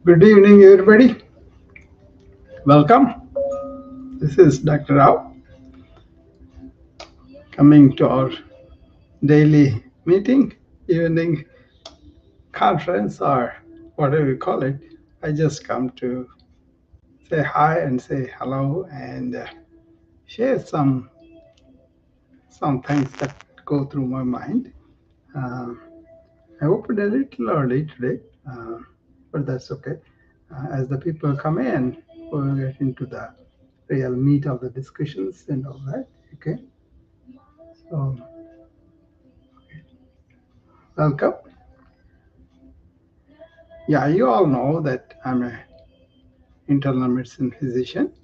Good evening, everybody. Welcome. This is Dr. Rao coming to our daily meeting, evening conference, or whatever you call it. I just come to say hi and say hello and share some things that go through my mind. Uh, I opened a little early today, but that's okay. As the people come in, we'll get into the real meat of the discussions and all that. Okay, so welcome. Yeah, you all know that I'm a internal medicine physician,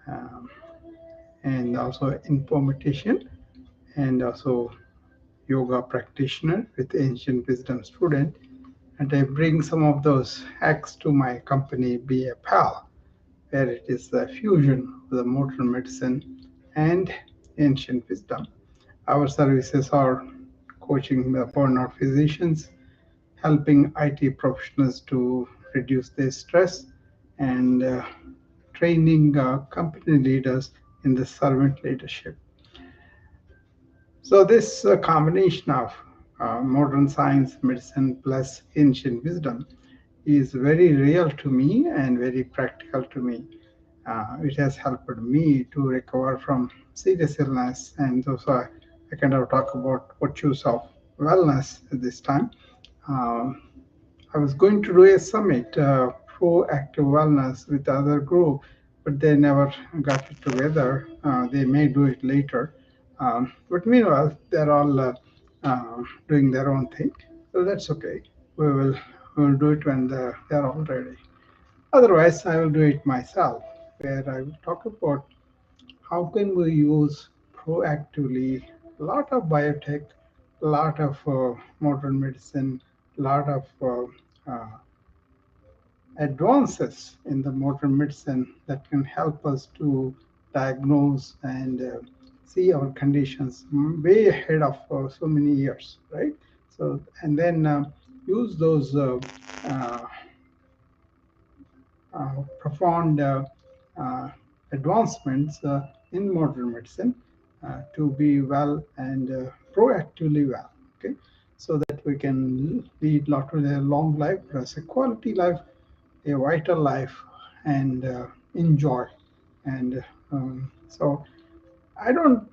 um, and also informatician and also yoga practitioner with ancient wisdom student. And I bring some of those hacks to my company, Be a Pal, where it is the fusion of the modern medicine and ancient wisdom. Our services are coaching the burnout physicians, helping IT professionals to reduce their stress, and training company leaders in the servant leadership. So, this combination of modern science, medicine, plus ancient wisdom is very real to me and very practical to me. It has helped me to recover from serious illness, and also I kind of talk about virtues of wellness at this time. Um, I was going to do a summit, proactive wellness, with the other group, but they never got it together. They may do it later. But meanwhile, they're all doing their own thing. So that's okay. We will do it when they're all ready. Otherwise, I will do it myself, where I will talk about how can we use proactively a lot of biotech, a lot of modern medicine, a lot of advances in the modern medicine that can help us to diagnose and see our conditions way ahead of so many years, right? So, and then use those uh, profound uh, advancements in modern medicine to be well and proactively well. Okay, so that we can lead not only a long life, but a quality life, a vital life, and enjoy. And so I don't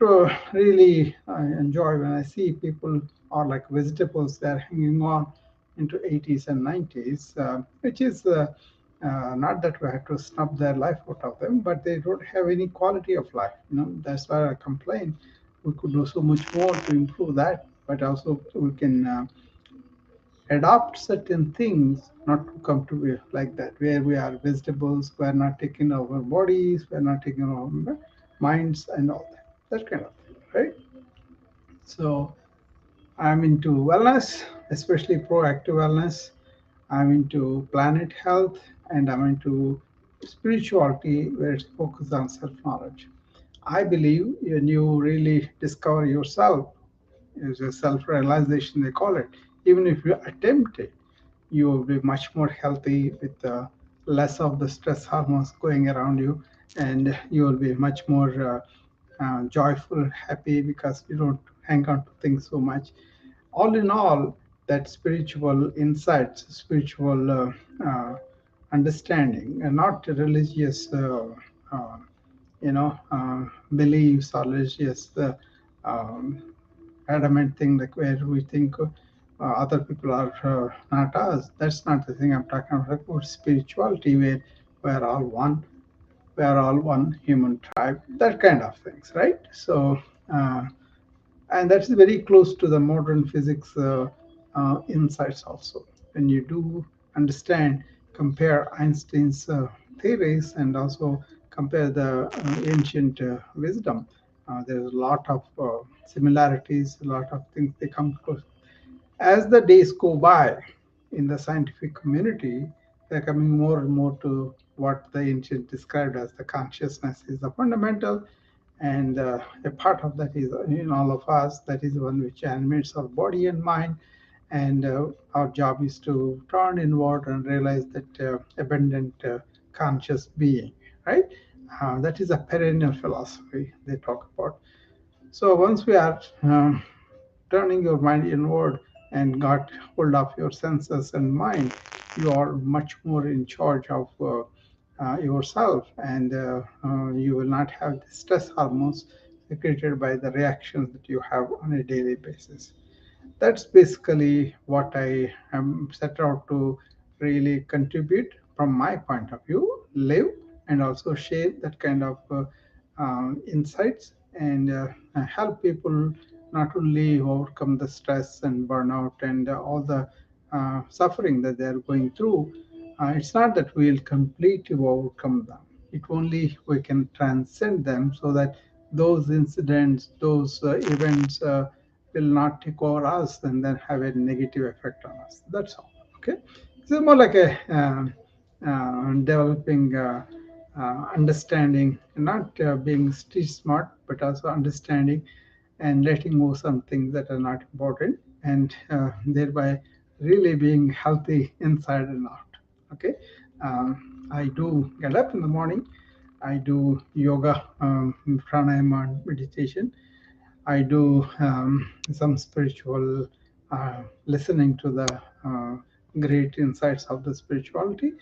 really enjoy when I see people are like vegetables, they're hanging on into 80s and 90s, which is not that we have to snub their life out of them, but they don't have any quality of life. That's why I complain. We could do so much more to improve that, but also we can adopt certain things not to come to be like that, where we are vegetables, we're not taking over bodies, we're not taking over minds and all that. That kind of thing, right? So I'm into wellness, especially proactive wellness. I'm into planet health, and I'm into spirituality where it's focused on self-knowledge. I believe when you really discover yourself, is a self-realization they call it. Even if you attempt it, you will be much more healthy with less of the stress hormones going around you, and you will be much more joyful, happy because you don't hang on to things so much. All in all, that spiritual insights, spiritual understanding, and not religious, you know, beliefs or religious um, adamant thing like where we think other people are not us. That's not the thing I'm talking about. About spirituality, where we're all one, we are all one human tribe, that kind of things, right? So, uh, and that's very close to the modern physics insights also. When you do understand, compare Einstein's theories and also compare the ancient wisdom, there's a lot of similarities, a lot of things they come close. As the days go by in the scientific community, they're coming more and more to what the ancient described as the consciousness is the fundamental, and a part of that is in all of us. That is the one which animates our body and mind. and our job is to turn inward and realize that abundant conscious being, right? That is a perennial philosophy they talk about. So once we are turning your mind inward and got hold of your senses and mind, you are much more in charge of yourself, and you will not have the stress hormones secreted by the reactions that you have on a daily basis. That's basically what I am set out to really contribute from my point of view, live and also share that kind of insights, and help people not only overcome the stress and burnout and all the suffering that they are going through. It's not that we'll completely overcome them. It only we can transcend them so that those incidents, those events will not take over us and then have a negative effect on us. That's all. Okay. This is more like a developing understanding, not being street smart, but also understanding and letting go some things that are not important, and thereby really being healthy inside and out. Okay. I do get up in the morning. I do yoga, pranayama, and meditation. I do some spiritual listening to the great insights of the spirituality,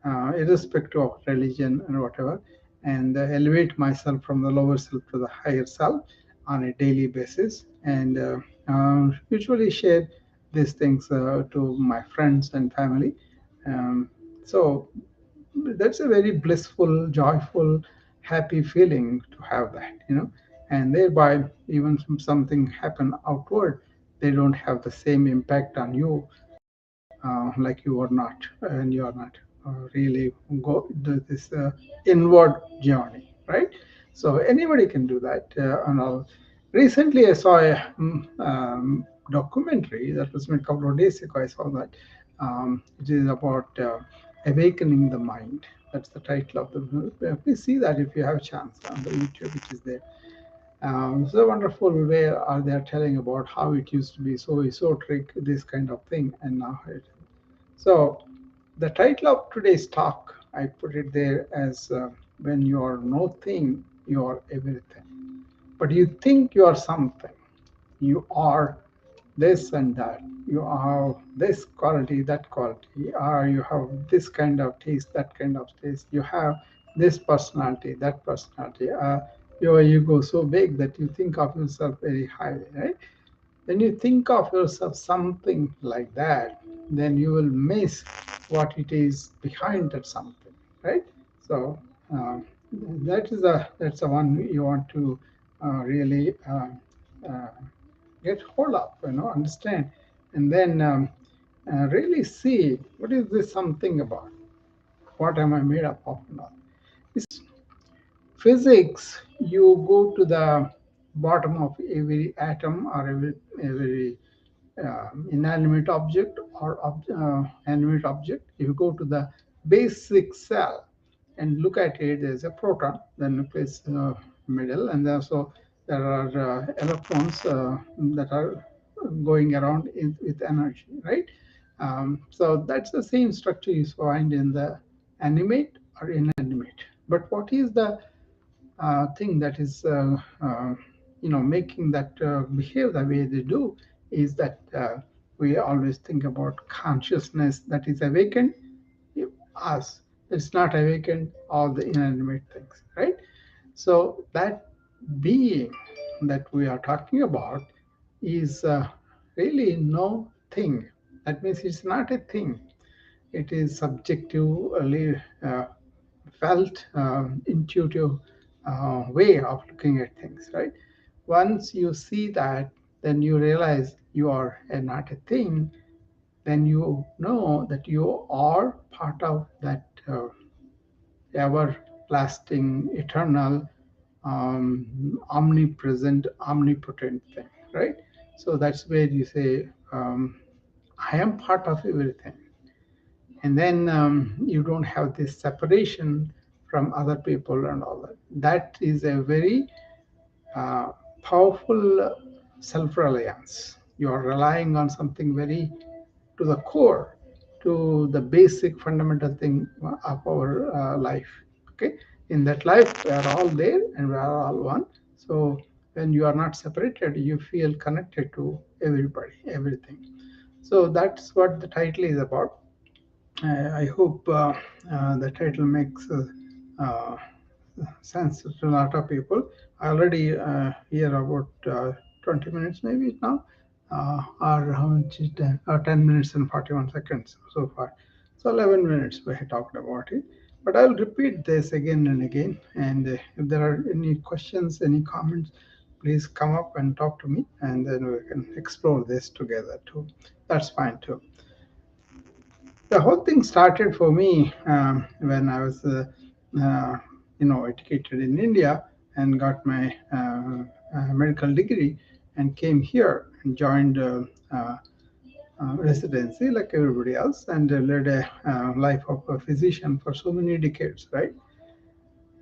irrespective of religion and whatever, and elevate myself from the lower self to the higher self on a daily basis, and usually share these things to my friends and family. Um, so that's a very blissful, joyful, happy feeling to have that, and thereby even something happen outward, they don't have the same impact on you, like you are not, and you are not really go do this inward journey, right? So anybody can do that. And all. Recently, I saw a documentary that was made a couple of days ago. I saw that it is about awakening the mind. That's the title of the movie. Please see that if you have a chance on the YouTube, which is there. So wonderful way are they telling about how it used to be so esoteric, this kind of thing, and now it. So the title of today's talk, I put it there as when you are no thing, you are everything. But you think you are something. You are this and that. You have this quality, that quality, or you have this kind of taste, that kind of taste. You have this personality, that personality. Your ego so big that you think of yourself very highly, right? When you think of yourself something like that, then you will miss what it is behind that something, right? So that's the one you want to really uh, get hold of, understand, and then really see what is this something about. What am I made up of? Now, physics, you go to the bottom of every atom or every inanimate object or animate object. If you go to the basic cell and look at it, there's a proton, the nucleus middle, and also there are electrons that are going around with energy, right? So that's the same structure you find in the animate or inanimate. But what is the thing that is making that behave the way they do is that we always think about consciousness that is awakened us. It's not awakened all the inanimate things, right? So that being that we are talking about is really no thing. That means it's not a thing. It is subjectively felt, intuitive way of looking at things, right? Once you see that, then you realize you are not a thing, then you know that you are part of that everlasting, eternal, omnipresent, omnipotent thing, right? So that's where you say, I am part of everything. And then you don't have this separation from other people and all that. That is a very uh, powerful self reliance. You are relying on something very to the core, to the basic fundamental thing of our life. Okay, in that life we are all there and we are all one. So when you are not separated, you feel connected to everybody, everything. So that's what the title is about. I hope the title makes uh, sense to a lot of people. I already hear about 20 minutes maybe now, or how much is 10, 10 minutes and 41 seconds so far. So 11 minutes we have talked about it. But I'll repeat this again and again. And if there are any questions, any comments, please come up and talk to me, and then we can explore this together too. That's fine too. The whole thing started for me when I was, uh, educated in India and got my medical degree and came here and joined residency like everybody else and led a life of a physician for so many decades, right?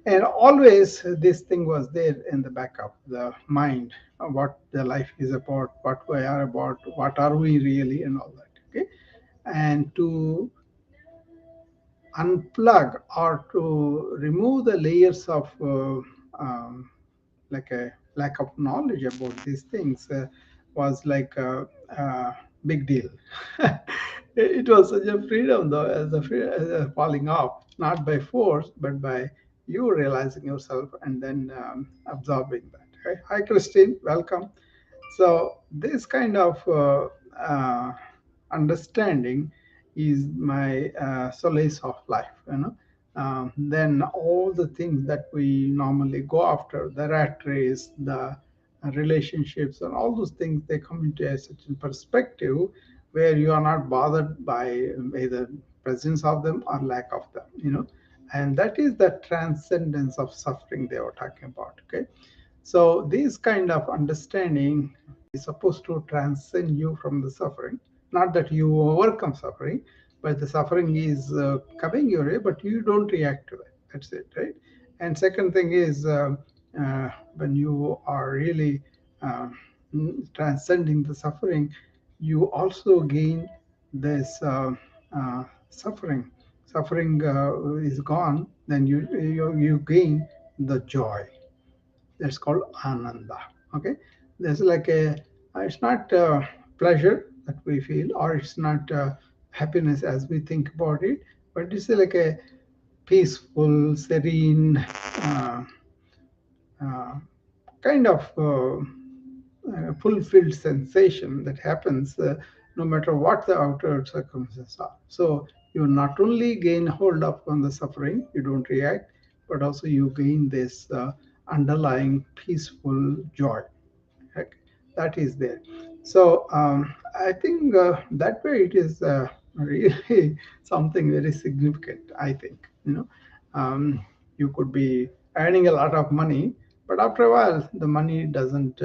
And always this thing was there in the back of the mind, what the life is about, what we are about, what are we really, and all that. Okay, and to unplug or to remove the layers of like a lack of knowledge about these things was like a big deal. It was such a freedom though, as a falling off, not by force, but by you realizing yourself and then absorbing that. Okay? Hi, Christine, welcome. So this kind of understanding is my solace of life, then all the things that we normally go after, the rat race, the relationships, and all those things, they come into a certain perspective where you are not bothered by either presence of them or lack of them, and that is the transcendence of suffering they were talking about. Okay, so this kind of understanding is supposed to transcend you from the suffering. Not that you overcome suffering, but the suffering is coming your way, but you don't react to it. That's it, right? And second thing is when you are really uh, transcending the suffering, you also gain this suffering. Suffering is gone, then you gain the joy. That's called ananda. Okay, there's like a it's not pleasure that we feel, or it's not happiness as we think about it, but it's like a peaceful, serene uh, kind of fulfilled sensation that happens no matter what the outer circumstances are. So you not only gain hold of on the suffering, you don't react, but also you gain this underlying peaceful joy. Right? That is there. So I think that way it is really something very significant. I think you could be earning a lot of money, but after a while the money doesn't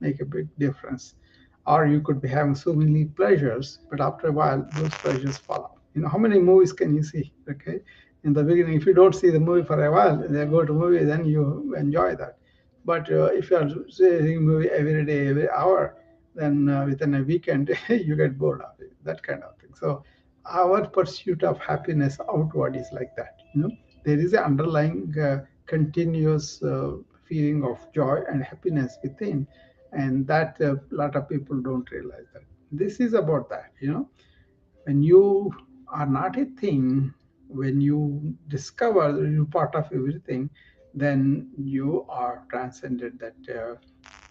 make a big difference. Or you could be having so many pleasures, but after a while those pleasures fall off. How many movies can you see? Okay, in the beginning, if you don't see the movie for a while, then go to movie, then you enjoy that. But if you are seeing movie every day, every hour, then within a weekend you get bored of it. That kind of thing. So our pursuit of happiness outward is like that. There is an underlying continuous feeling of joy and happiness within, and that a lot of people don't realize that. This is about that. When you are not a thing, when you discover that you're part of everything, then you are transcended that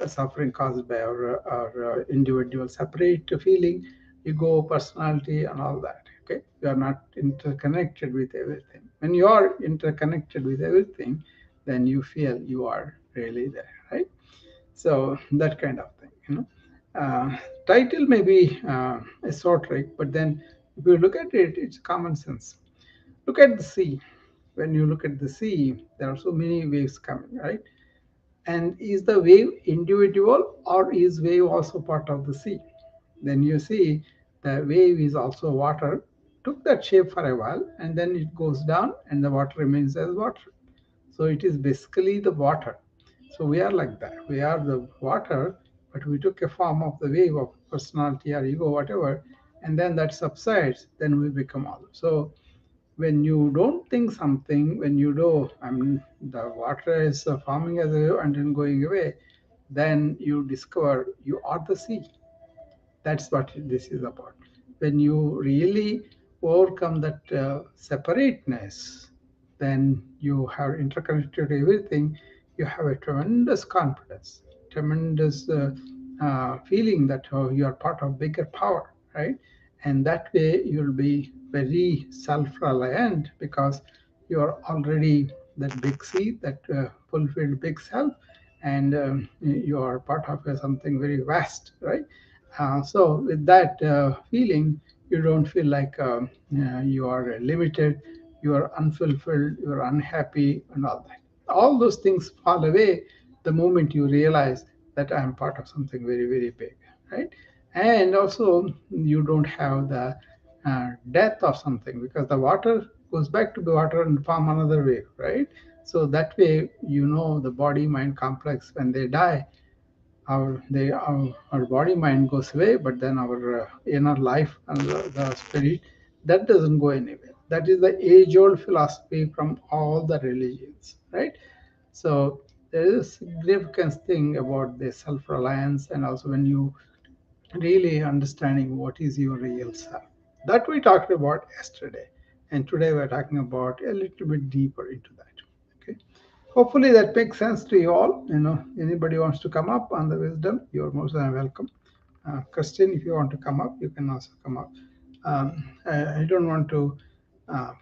suffering caused by our individual separate feeling, ego, personality, and all that. Okay, you are not interconnected with everything. When you are interconnected with everything, then you feel you are really there, right? So that kind of thing. Title may be esoteric, but then if you look at it, it's common sense. Look at the sea. When you look at the sea, there are so many waves coming, right? And is the wave individual, or is wave also part of the sea? Then you see the wave is also water, took that shape for a while, and then it goes down and the water remains as water. So it is basically the water. So we are like that. We are the water, but we took a form of the wave of personality or ego, whatever, and then that subsides, then we become all. So when you don't think something, when you do, I mean, the water is forming as a wave and then going away, then you discover you are the sea. That's what this is about. When you really overcome that separateness, then you have interconnected everything. You have a tremendous confidence, tremendous feeling that you are part of bigger power, right? And that way you'll be very self-reliant because you are already that big seed, that fulfilled big self, and you are part of something very vast, right? So with that feeling, you don't feel like you are limited, you are unfulfilled, you are unhappy, and all that. All those things fall away the moment you realize that I am part of something very, very big, right? And also, you don't have the death of something because the water goes back to the water and form another wave, right? So that way, the body mind complex, when they die, our body mind goes away, but then our inner life and the spirit, that doesn't go anywhere. That is the age old philosophy from all the religions, right? So there is a significant thing about the self reliance, and also when you really understanding what is your real self, that we talked about yesterday, and today we're talking about a little bit deeper into that. Okay, hopefully that makes sense to you all. Anybody wants to come up on the wisdom, you're most than welcome. Christine, if you want to come up, you can also come up. I don't want to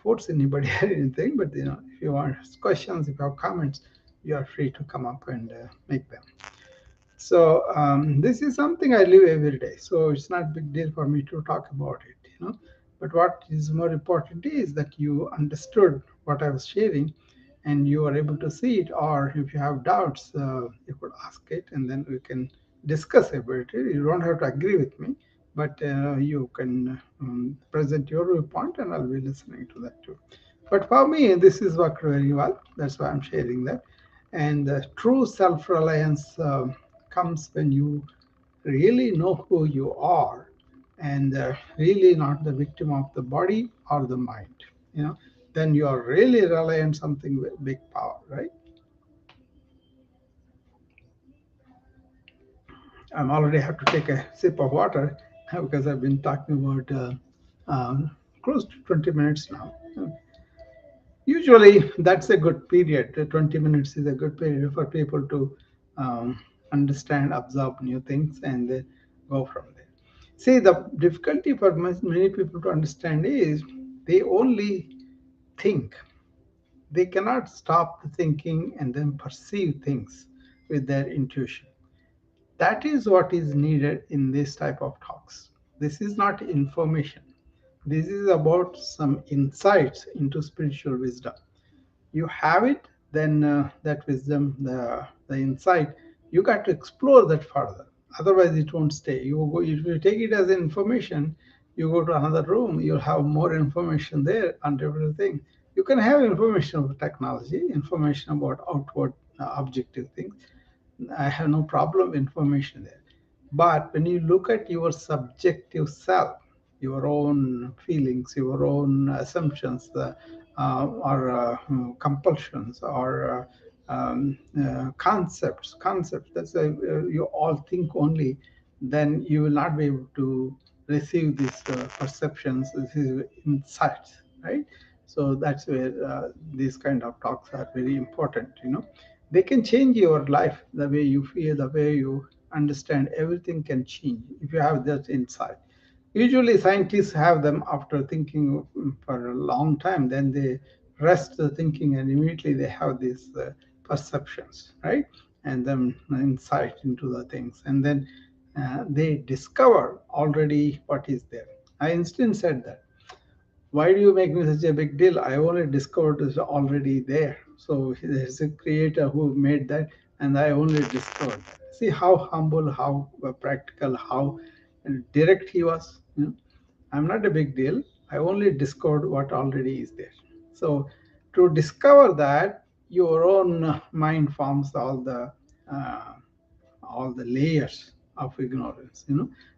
force anybody or anything, but if you want questions, if you have comments, you are free to come up and make them. So this is something I live every day. So it's not a big deal for me to talk about it. But what is more important is that you understood what I was sharing, and you are able to see it. Or if you have doubts, you could ask it, and then we can discuss about it. You don't have to agree with me, but you can present your viewpoint, and I'll be listening to that too. But for me, this is worked very well. That's why I'm sharing that. And true self-reliance comes when you really know who you are, and really not the victim of the body or the mind. You know, then you are really relying on something with big power, right? I'm already have to take a sip of water because I've been talking about close to 20 minutes now. Usually, that's a good period. 20 minutes is a good period for people to understand, absorb new things, and then go from there. See, the difficulty for many people to understand is they only think. They cannot stop the thinking and then perceive things with their intuition. That is what is needed in this type of talks. This is not information. This is about some insights into spiritual wisdom. You have it, then that wisdom, the insight, you got to explore that further. Otherwise, it won't stay. If you take it as information, you go to another room, you'll have more information there on different things. You can have information about technology, information about outward objective things. I have no problem information there. But when you look at your subjective self, your own feelings, your own assumptions, or compulsions, or concepts, that's you all think only, then you will not be able to receive these perceptions, these insights, right? So that's where these kind of talks are very important. They can change your life. The way you feel, the way you understand, everything can change if you have that insight. Usually scientists have them after thinking for a long time, then they rest the thinking and immediately they have these perceptions, right? And then insight into the things, and then they discover already what is there. Einstein said that, why do you make me such a big deal? I only discovered it's already there. So there's a creator who made that, and I only discovered that. See how humble, how practical, how direct he was. I'm not a big deal. I only discovered what already is there. So to discover that, your own mind forms all the layers of ignorance.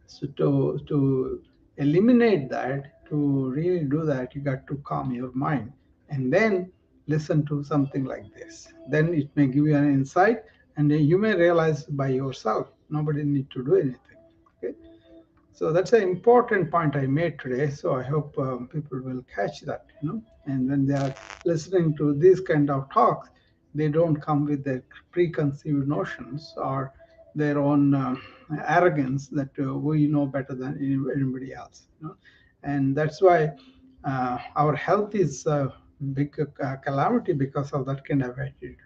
So to eliminate that, to really do that, you got to calm your mind and then listen to something like this. Then it may give you an insight, and then you may realize by yourself. Nobody need to do anything. Okay, so that's an important point I made today. So I hope people will catch that, And when they are listening to these kind of talks, they don't come with their preconceived notions or their own arrogance that we know better than anybody else, And that's why our health is a big calamity because of that kind of attitude.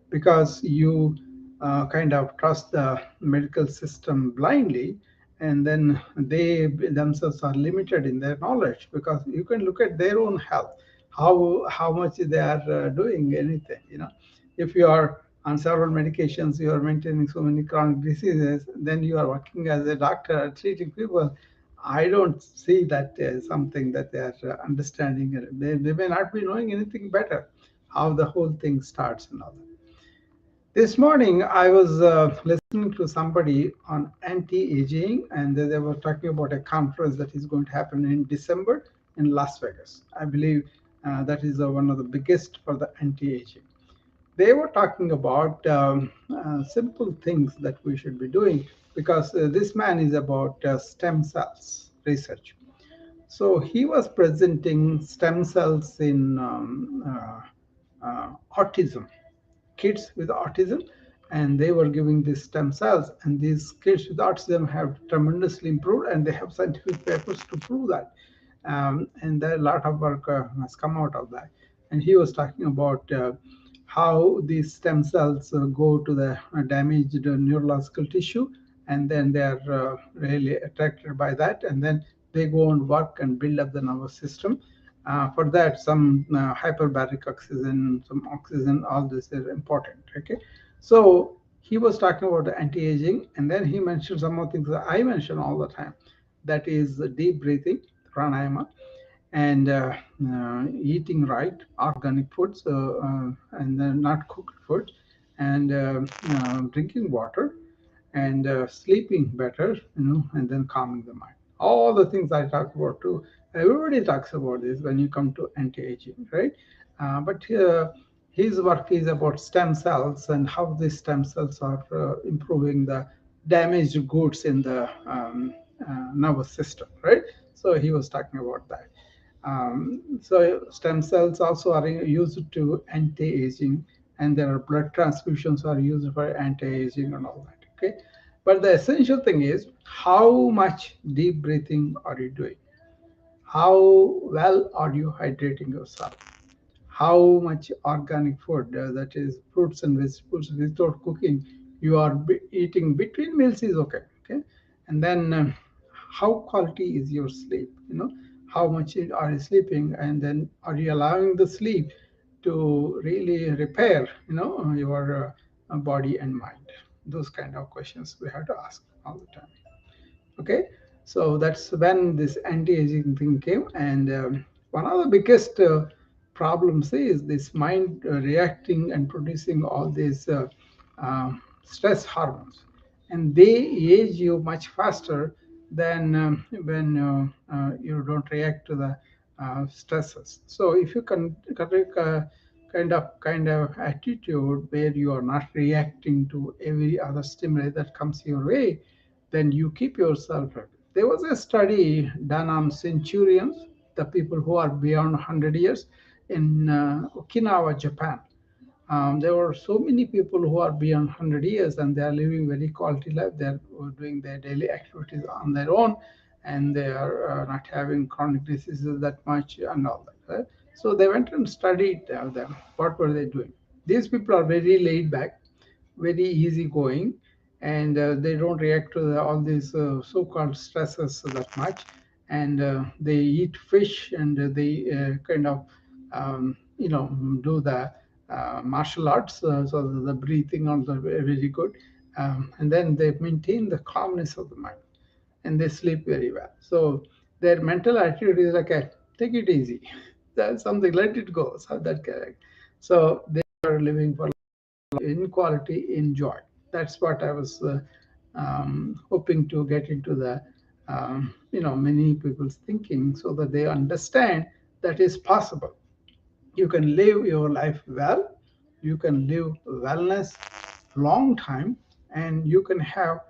Because you kind of trust the medical system blindly, and then they themselves are limited in their knowledge, because you can look at their own health, how much they are doing anything, if you are on several medications, you are maintaining so many chronic diseases, then you are working as a doctor treating people. I don't see that as something that they are understanding. They may not be knowing anything better, how the whole thing starts and all that. This morning, I was listening to somebody on anti-aging, and they were talking about a conference that is going to happen in December in Las Vegas. I believe that is one of the biggest for the anti-aging. They were talking about simple things that we should be doing, because this man is about stem cells research. So he was presenting stem cells in autism, kids with autism, and they were giving these stem cells, and these kids with autism have tremendously improved, and they have scientific papers to prove that. And a lot of work has come out of that. And he was talking about how these stem cells go to the damaged neurological tissue, and then they are really attracted by that, and then they go and work and build up the nervous system. For that, some hyperbaric oxygen, some oxygen, all this is important. Okay, so he was talking about the anti-aging, and then he mentioned some of the things that I mention all the time. That is deep breathing, pranayama, and eating right, organic foods, and not cooked food, and drinking water, and sleeping better, and then calming the mind. All the things I talked about too. Everybody talks about this when you come to anti-aging, right? But his work is about stem cells and how these stem cells are improving the damaged goods in the nervous system, right? So he was talking about that. So stem cells also are used to anti-aging, and there are blood transfusions are used for anti-aging and all that. Okay, but the essential thing is, how much deep breathing are you doing? How well are you hydrating yourself? How much organic food, that is fruits and vegetables, without cooking, you are eating between meals is okay. Okay, and then how quality is your sleep? How much are you sleeping, and then are you allowing the sleep to really repair your body and mind? Those kind of questions we have to ask all the time. Okay, so that's when this anti-aging thing came. And one of the biggest problems is this mind reacting and producing all these stress hormones, and they age you much faster than when you don't react to the stresses. So if you can take a kind of attitude where you are not reacting to every other stimuli that comes your way, then you keep yourself happy. There was a study done on centurions, the people who are beyond 100 years, in Okinawa, Japan. There were so many people who are beyond 100 years, and they are living very quality life. They are doing their daily activities on their own, and they are not having chronic diseases that much and all that. Right? So they went and studied them. What were they doing? These people are very laid back, very easygoing, and they don't react to all these so-called stresses that much. And they eat fish, and they kind of do the martial arts, so the breathing also very good, and then they maintain the calmness of the mind, and they sleep very well. So their mental attitude is like, take it easy, that's something, let it go, so that correct. So they are living for inequality in joy. That's what I was hoping to get into the many people's thinking so that they understand that is possible. You can live your life well, you can live wellness long time, and you can have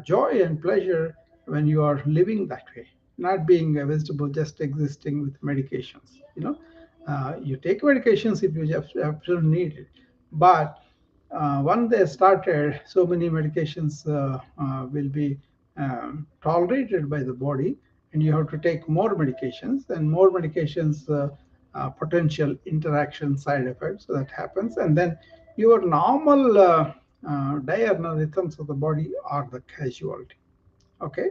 joy and pleasure when you are living that way, not being a vegetable just existing with medications. You take medications if you just absolutely need it, but once they started, so many medications will be tolerated by the body, and you have to take more medications, and more medications, potential interaction side effects that happens, and then your normal diurnal rhythms of the body are the casualty. Okay,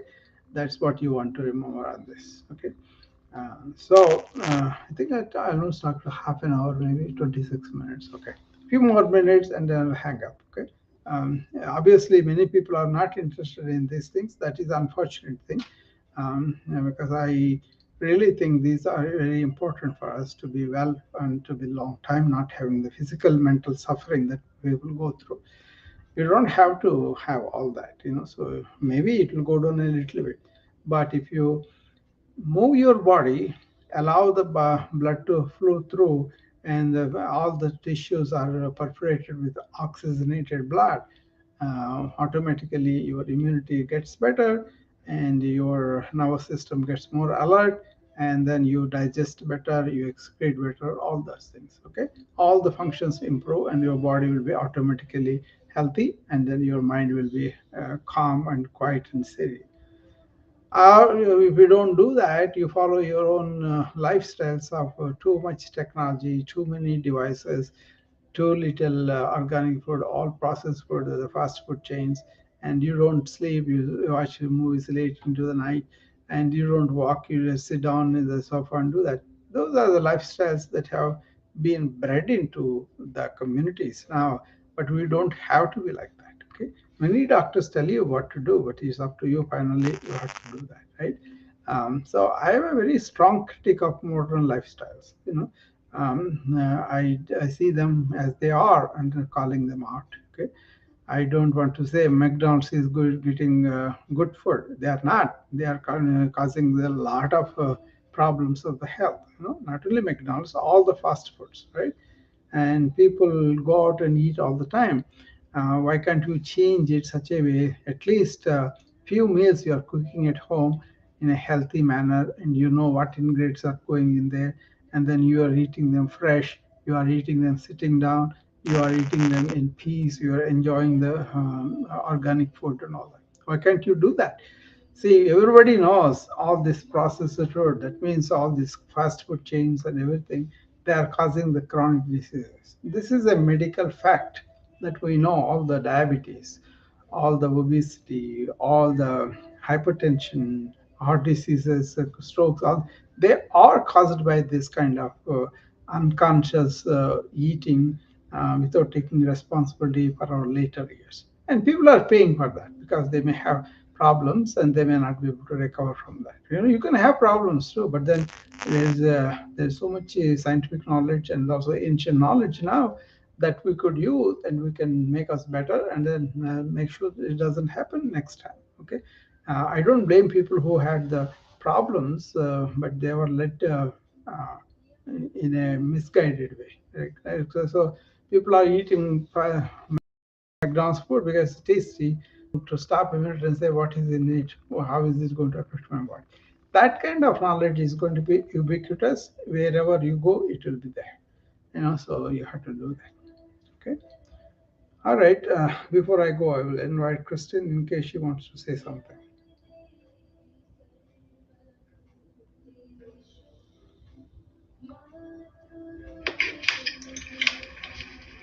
that's what you want to remember on this. Okay, I think I almost talked for half an hour, maybe 26 minutes. Okay, few more minutes and then I'll hang up. Okay. Obviously, many people are not interested in these things. That is unfortunate thing, because I really think these are very important for us to be well and to be long time, not having the physical, mental suffering that we will go through. You don't have to have all that. So maybe it will go down a little bit, but if you move your body, allow the blood to flow through, and all the tissues are perforated with oxygenated blood. Automatically, your immunity gets better, and your nervous system gets more alert, and then you digest better, you excrete better, all those things. Okay, all the functions improve, and your body will be automatically healthy, and then your mind will be calm and quiet and steady. If you don't do that, you follow your own lifestyles of too much technology, too many devices, too little organic food, all processed food, the fast food chains, and you don't sleep, you watch movies late into the night, and you don't walk, you just sit down in the sofa and do that. Those are the lifestyles that have been bred into the communities now, but we don't have to be like that. Okay, many doctors tell you what to do, but it's up to you. Finally, you have to do that, right? So I have a very strong critique of modern lifestyles. I see them as they are and calling them out. Okay, I don't want to say McDonald's is good, getting good food. They are not. They are causing a lot of problems of the health. Not only McDonald's, all the fast foods, right? And people go out and eat all the time. Why can't you change it such a way? At least a few meals you are cooking at home in a healthy manner, and you know what ingredients are going in there, and then you are eating them fresh. You are eating them sitting down. You are eating them in peace. You are enjoying the organic food and all that. Why can't you do that? See, everybody knows all this processed food. That means all these fast food chains and everything, they are causing the chronic diseases. This is a medical fact that we know. All the diabetes, all the obesity, all the hypertension, heart diseases, strokes, all they are caused by this kind of unconscious eating without taking responsibility for our later years. And people are paying for that because they may have problems and they may not be able to recover from that. You can have problems too, but then there's so much scientific knowledge and also ancient knowledge now that we could use, and we can make us better, and then make sure that it doesn't happen next time. Okay, I don't blame people who had the problems, but they were led uh, in a misguided way. Right? So people are eating McDonald's food because it's tasty. To stop a minute and say what is in it, or how is this going to affect my body. That kind of knowledge is going to be ubiquitous wherever you go. It will be there. So you have to do that. Okay. All right. Before I go, I will invite Christine in case she wants to say something.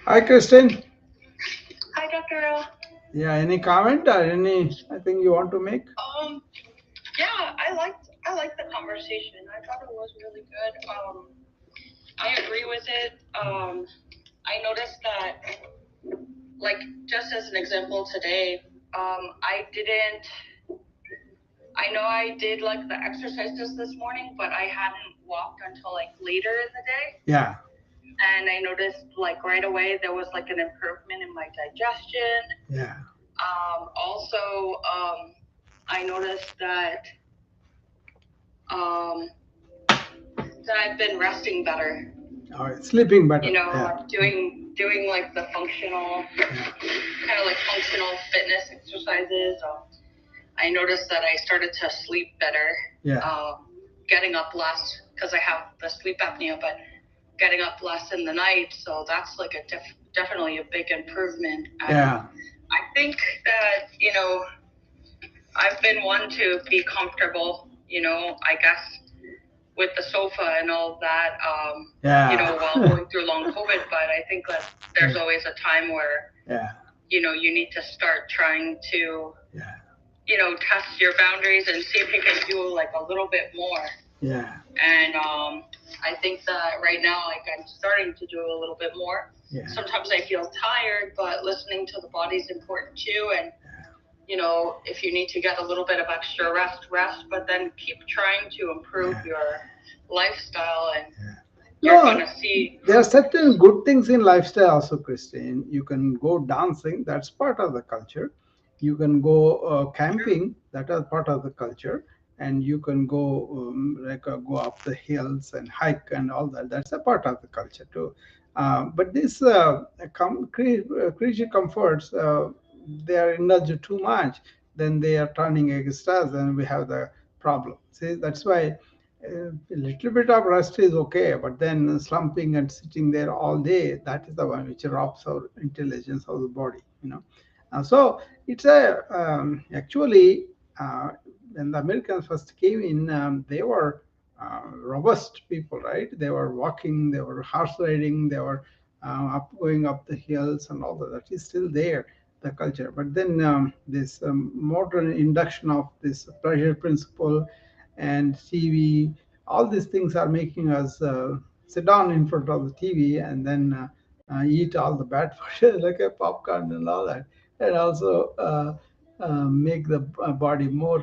Hi, Christine. Hi, Dr. Earl. Yeah. Any comment or anything you want to make? Um, yeah, I liked the conversation. I thought it was really good. I agree with it. I noticed that, like, just as an example today, I didn't. I know I did like the exercises this morning, but I hadn't walked until like later in the day, Yeah. and I noticed like right away there was like an improvement in my digestion. Yeah. Also, I noticed um, that I've been resting better. All right, sleeping You better. know, Yeah, like doing like the functional yeah, kind of like functional fitness exercises. I noticed that I started to sleep better, yeah, um, getting up less because I have the sleep apnea, but getting up less in the night. So that's like definitely a big improvement. And yeah, I think that, I've been one to be comfortable, I guess with the sofa and all that, yeah, while going through long COVID. But I think that there's yeah, always a time where, yeah, you need to start trying to, yeah, test your boundaries and see if you can do like a little bit more. yeah, And I think that right now, like I'm starting to do a little bit more. yeah. Sometimes I feel tired, but listening to the body is important too. And if you need to get a little bit of extra rest, rest, but then keep trying to improve Yeah. your lifestyle, and Yeah. you're going No, to see. there are certain good things in lifestyle also, Christine. You can go dancing, that's part of the culture. You can go True. camping, that is part of the culture. And you can go go up the hills and hike and all that. That's a part of the culture too. But these creature comforts, they are indulged too much, then they are turning against us, and we have the problem. See, that's why a little bit of rest is okay, but then slumping and sitting there all day, that is the one which robs our intelligence of the body, you know. So it's a actually when the Americans first came in, they were robust people, right? They were walking, they were horse riding, they were going up the hills and all that. That is still there, the culture. But then this modern induction of this pleasure principle and TV, all these things are making us sit down in front of the TV and then eat all the bad food like a popcorn and all that, and also make the body more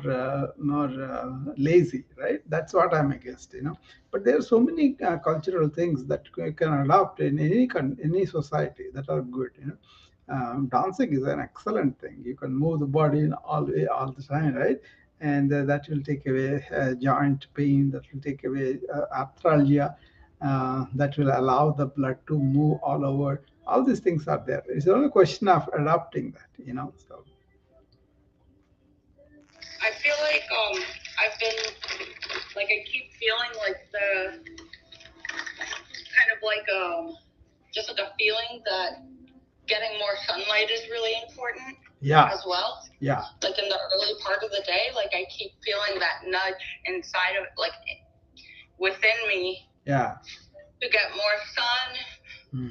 lazy, right? That's what I'm against, you know. But there are so many cultural things that can adopt in any society that are good, you know. Dancing is an excellent thing. You can move the body in all the time, right? And that will take away joint pain. That will take away arthralgia. That will allow the blood to move all over. All these things are there. It's only a question of adapting that, you know. So I feel like I've been like I keep feeling like the kind of like just like a feeling that getting more sunlight is really important yeah, as well. yeah, Like in the early part of the day, like I keep feeling that nudge inside of like within me yeah. to get more sun, Hmm.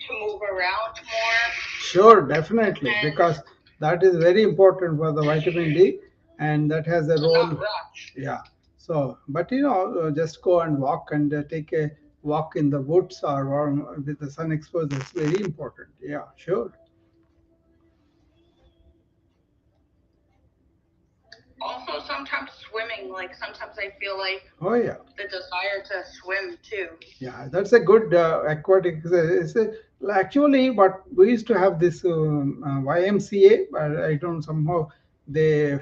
to move around more, Sure, definitely, and because that is very important for the vitamin D, and that has a to not role. rush. Yeah. So, but you know, just go and walk and take a walk in the woods or with the sun exposure. It's very important. Yeah, sure. Also, sometimes swimming, like sometimes I feel like Oh yeah. the desire to swim too. Yeah, that's a good aquatic exercise. Actually, but we used to have this YMCA, but I don't somehow they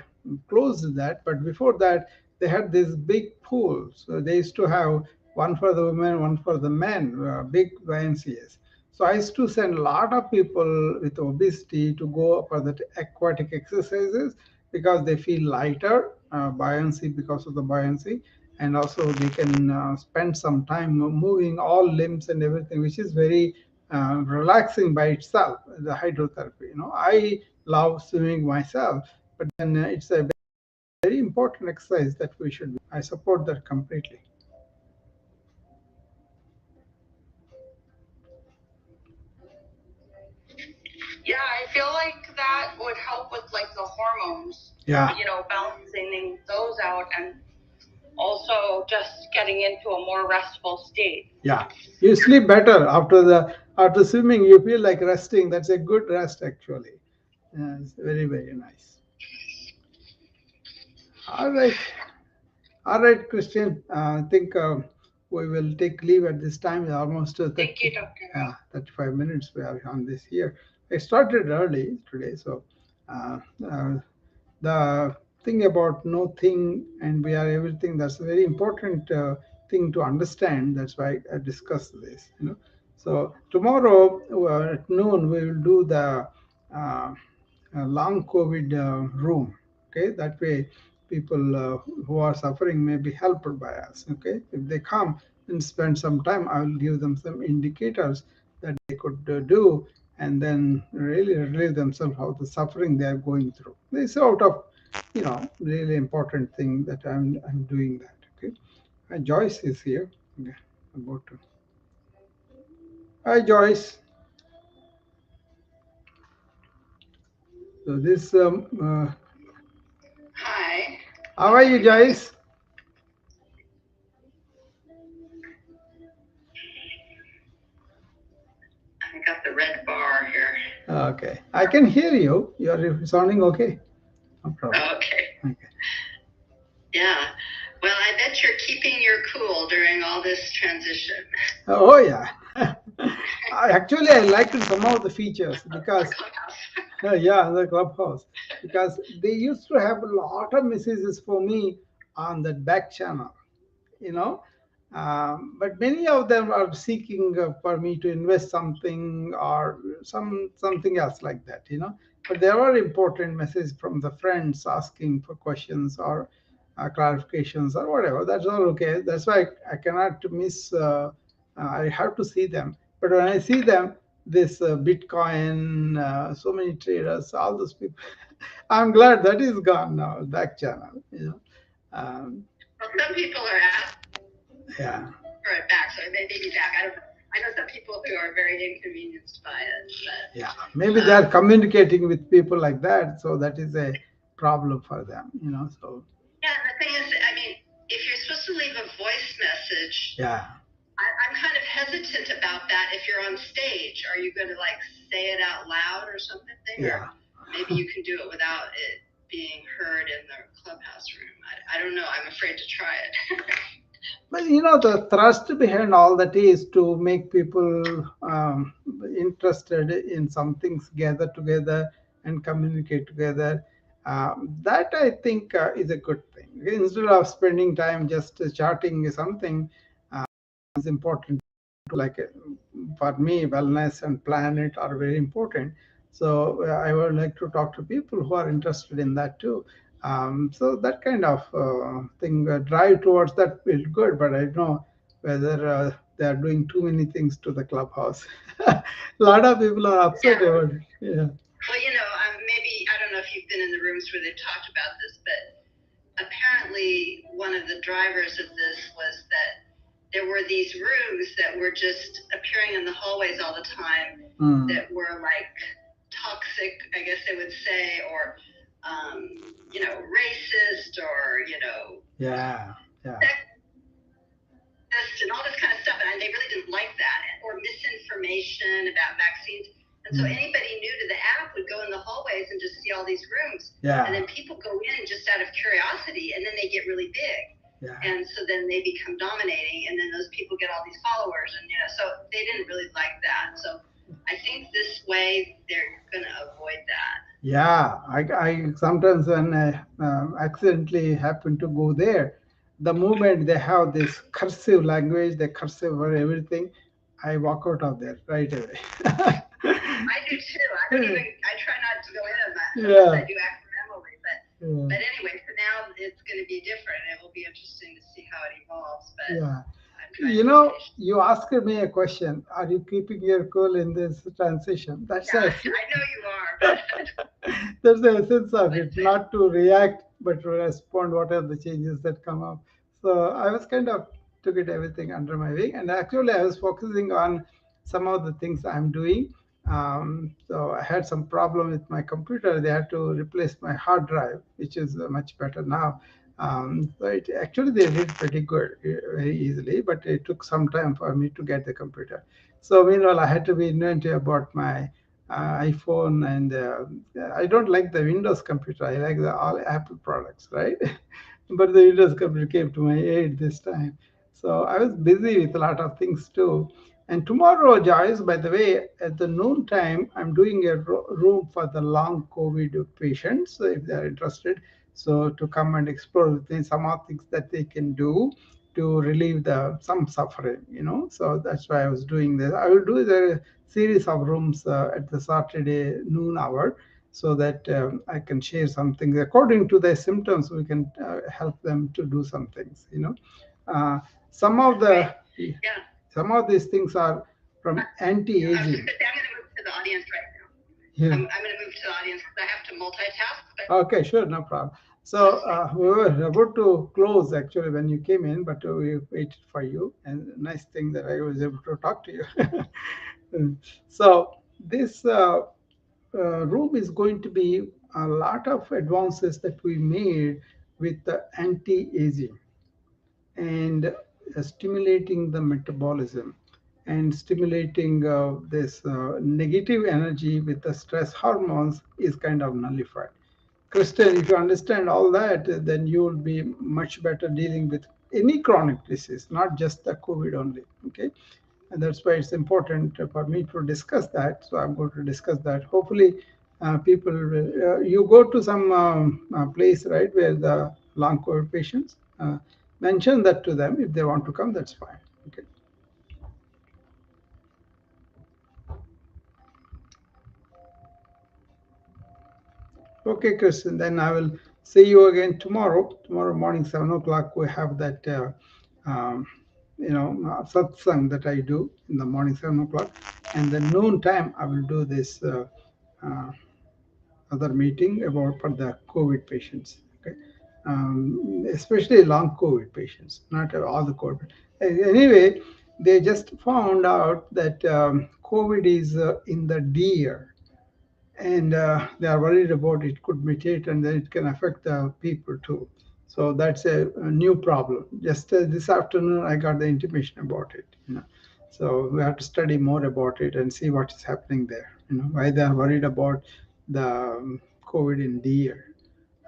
closed that. But before that, they had this big pool. So they used to have one for the women, one for the men, big YMCA's. So I used to send a lot of people with obesity to go for the aquatic exercises because they feel lighter, buoyancy because of the buoyancy, and also they can spend some time moving all limbs and everything, which is very relaxing by itself, the hydrotherapy, you know. I love swimming myself, but then it's a very important exercise that we should be. I support that completely. Yeah, I feel like that would help with like the hormones, Yeah, balancing those out, and also just getting into a more restful state. yeah, you sleep better after swimming. You feel like resting. That's a good rest actually. It's very, very nice. All right. All right, Christian. I think we will take leave at this time. It's almost Thank you, Dr. Hao. 35 minutes we are on this here. I started early today, so uh, uh, the think about no thing and we are everything. That's a very important thing to understand. That's why I discussed this. So tomorrow at noon we will do the uh, long COVID room. Okay, that way people who are suffering may be helped by us. Okay, if they come and spend some time, I will give them some indicators that they could do, and then really relieve themselves of the suffering they are going through. This is out of really important thing that I'm doing that. Okay, Joyce is here. Okay, about to. Hi Joyce. So this Hi. how are you, Joyce? I got the red bar here. Okay, I can hear you. You're sounding okay. No problem. Okay. Okay. Yeah. Well, I bet you're keeping your cool during all this transition. Oh yeah. I liked some of the features The because clubhouse. yeah, the clubhouse, because they used to have a lot of messages for me on that back channel. you know but many of them are seeking for me to invest something or something else like that. But there are important messages from the friends asking for questions or clarifications or whatever. That's all okay. That's why I cannot miss. I have to see them. But when I see them, this Bitcoin, so many traders, all those people, I'm glad that is gone now. Back channel. Well, some people are asking Yeah. for it back, so it may be back. I don't know. I know some people who are very inconvenienced by it, Yeah, but maybe they are communicating with people like that, so that is a problem for them. So yeah. The thing is, I mean, if you're supposed to leave a voice message, yeah, I'm kind of hesitant about that. If you're on stage, are you going to like say it out loud or something, yeah. or maybe you can do it without it being heard in the clubhouse room? I don't know. I'm afraid to try it. But the thrust behind all that is to make people interested in some things, gather together and communicate together. That I think is a good thing. Instead of spending time just charting something, is important. Like for me, wellness and planet are very important. So I would like to talk to people who are interested in that too. So that kind of thing, drive towards that is good. But I don't know whether they are doing too many things to the clubhouse. A lot of people are upset Yeah. about it. Yeah. Well, maybe I don't know if you've been in the rooms where they've talked about this, but apparently one of the drivers of this was that there were these rooms that were just appearing in the hallways all the time that were like toxic, I guess they would say, or racist, or Yeah. Yeah. and all this kind of stuff, and they really didn't like that, or misinformation about vaccines. And so anybody new to the app would go in the hallways and just see all these rooms, Yeah. and then people go in just out of curiosity, and then they get really big. Yeah. And so then they become dominating, and then those people get all these followers, and so they didn't really like that. So I think this way they're going to avoid that. Yeah, I sometimes when I accidentally happen to go there, the moment they have this cursive language, they cursive for everything, I walk out of there right away. I do too. I don't even. I try not to go in on that. Sometimes I Yeah, do accidentally, but yeah, anyway, for now it's going to be different. It will be interesting to see how it evolves. But yeah. I'm trying to be patient. You asked me a question. Are you keeping your cool in this transition? That's Yeah, a I know you are, but That's the essence of let's it, see. not to react, but to respond what are the changes that come up. So I was kind of took it everything under my wing, and actually I was focusing on some of the things I'm doing. So I had some problem with my computer. They had to replace my hard drive, which is much better now. So actually they did pretty good, very easily, but it took some time for me to get the computer. So meanwhile, I had to be inventive about my iPhone, and I don't like the Windows computer. I like the all Apple products, right? But the Windows computer came to my aid this time. So I was busy with a lot of things too. And tomorrow, Joyce, by the way, at the noon time, I'm doing a room for the long COVID patients, so if they're interested. So to come and explore with me some of things that they can do to relieve the some suffering, So that's why I was doing this. I will do the series of rooms at the Saturday noon hour, so that I can share some things according to their symptoms. We can help them to do some things. Uh, some of the Yeah. some of these things are from I was just anti-aging. gonna say, I'm gonna move to the audience right now. Yeah. I'm gonna move to the audience because I have to multitask, but Okay, sure, no problem. So we were about to close actually when you came in, but we waited for you. And nice thing that I was able to talk to you. So this room is going to be a lot of advances that we made with the anti-aging and stimulating the metabolism and stimulating this negative energy with the stress hormones is kind of nullified. Kristen, if you understand all that, then you will be much better dealing with any chronic disease, not just the COVID only. Okay. And that's why it's important for me to discuss that. So I'm going to discuss that. Hopefully, people will, you go to some place, right, where the long COVID patients, mention that to them. If they want to come, that's fine. Okay. Okay, Kristen, then I will see you again tomorrow. Tomorrow morning, 7 o'clock, we have that, um, satsang that I do in the morning, 7 o'clock. And the noon time, I will do this uh, other meeting about for the COVID patients. Okay, especially long COVID patients, not all the COVID. Anyway, they just found out that COVID is in the deer, and they are worried about it could mutate and then it can affect the people too. So that's a new problem. Just this afternoon, I got the intimation about it. So we have to study more about it and see what is happening there. Why they are worried about the COVID in deer.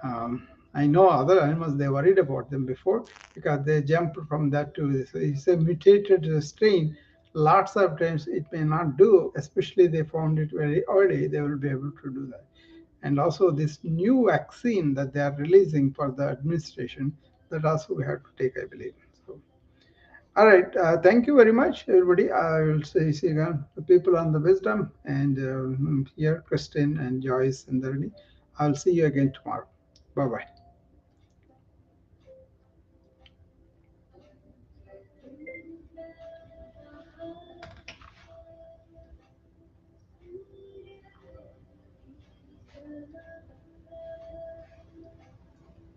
Um, I know other animals they worried about them before because they jumped from that to this. It's a mutated strain. Lots of times it may not do, especially they found it very early, they will be able to do that. And also this new vaccine that they are releasing for the administration, that also we have to take, I believe. So, all right. Thank you very much, everybody. I will see again the people on the wisdom and here, Christine and Joyce and Dharani. I'll see you again tomorrow. Bye bye.